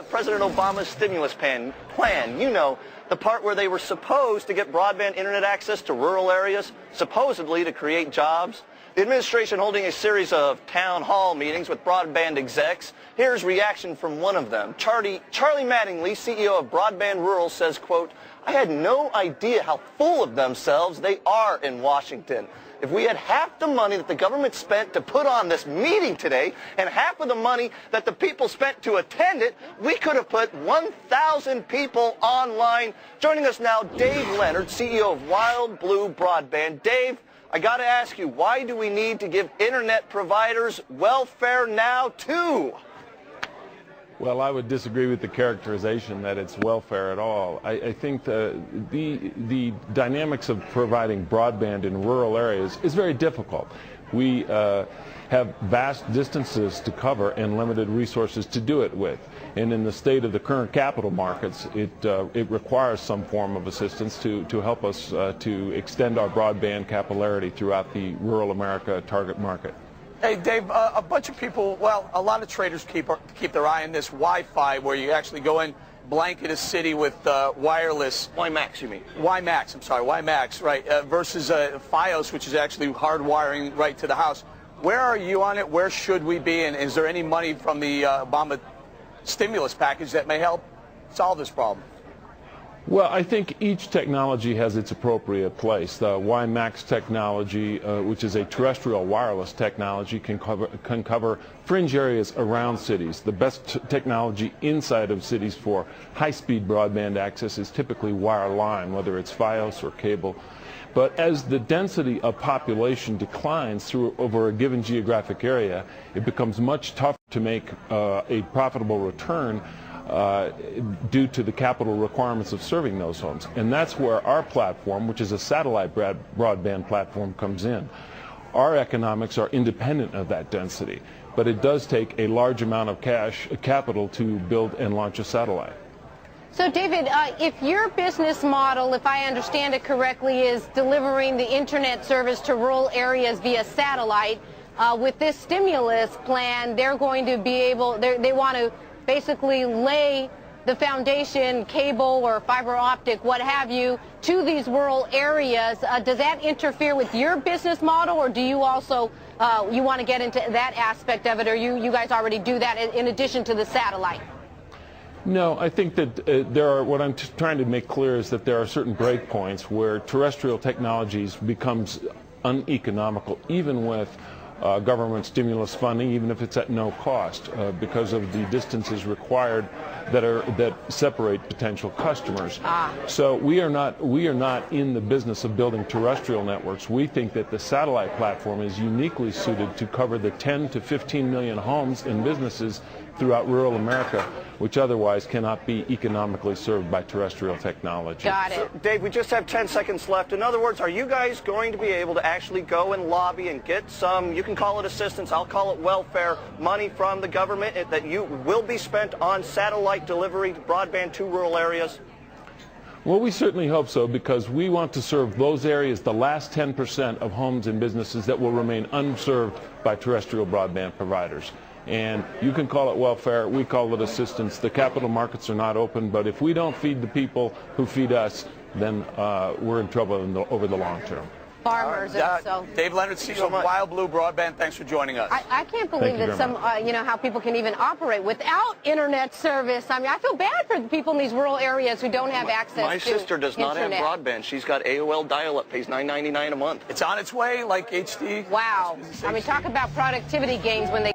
President Obama's stimulus plan, you know, the part where they were supposed to get broadband internet access to rural areas, supposedly to create jobs. The administration holding a series of town hall meetings with broadband execs. Here's reaction from one of them. Charlie Mattingly, CEO of Broadband Rural, says, quote, "I had no idea how full of themselves they are in Washington. If we had half the money that the government spent to put on this meeting today and half of the money that the people spent to attend it, we could have put 1,000 people online." Joining us now, Dave Leonard, CEO of Wildblue Broadband. Dave, I got to ask you, why do we need to give internet providers welfare now, too? Well, I would disagree with the characterization that it's welfare at all. I think the dynamics of providing broadband in rural areas is very difficult. We have vast distances to cover and limited resources to do it with. And in the state of the current capital markets, it requires some form of assistance to help us to extend our broadband capillarity throughout the rural America target market. Hey, Dave, a bunch of people, well, a lot of traders keep their eye on this Wi-Fi, where you actually go in, blanket a city with wireless. WiMAX, you mean? WiMAX, I'm sorry, WiMAX, right, versus Fios, which is actually hardwiring right to the house. Where are you on it? Where should we be? And is there any money from the Obama stimulus package that may help solve this problem? Well, I think each technology has its appropriate place. The WiMAX technology, which is a terrestrial wireless technology, can cover fringe areas around cities. The best technology inside of cities for high-speed broadband access is typically wireline, whether it's Fios or cable. But as the density of population declines over a given geographic area, it becomes much tougher to make a profitable return due to the capital requirements of serving those homes. And that's where our platform, which is a satellite broadband platform, comes in. Our economics are independent of that density, but it does take a large amount of capital to build and launch a satellite. So, David, if your business model, if I understand it correctly, is delivering the internet service to rural areas via satellite, with this stimulus plan, they're going to be able, they want to basically lay the foundation, cable or fiber optic, what have you, to these rural areas. Does that interfere with your business model, or do you also you want to get into that aspect of it, or you guys already do that in addition to the satellite? No, I think that what I'm trying to make clear is that there are certain breakpoints where terrestrial technologies becomes uneconomical, even with government stimulus funding, even if it's at no cost, because of the distances required that separate potential customers. So we are not in the business of building terrestrial networks. We think that the satellite platform is uniquely suited to cover the 10 to 15 million homes and businesses throughout rural America, which otherwise cannot be economically served by terrestrial technology. Got it. So, Dave, we just have 10 seconds left. In other words, are you guys going to be able to actually go and lobby and get some, you can call it assistance, I'll call it welfare, money from the government that you will be spent on satellite delivery broadband to rural areas? Well, we certainly hope so, because we want to serve those areas, the last 10% of homes and businesses that will remain unserved by terrestrial broadband providers. And you can call it welfare, we call it assistance. The capital markets are not open, but if we don't feed the people who feed us, then we're in trouble over the long term. Farmers, so. Dave Leonard, CEO of Wildblue Broadband, thanks for joining us. I can't believe that some, you know, how people can even operate without internet service. I mean, I feel bad for the people in these rural areas who don't have access to My sister does not have broadband. She's got AOL dial-up, pays $9.99 a month. It's on its way, like HD. Wow. I mean, talk about productivity gains when they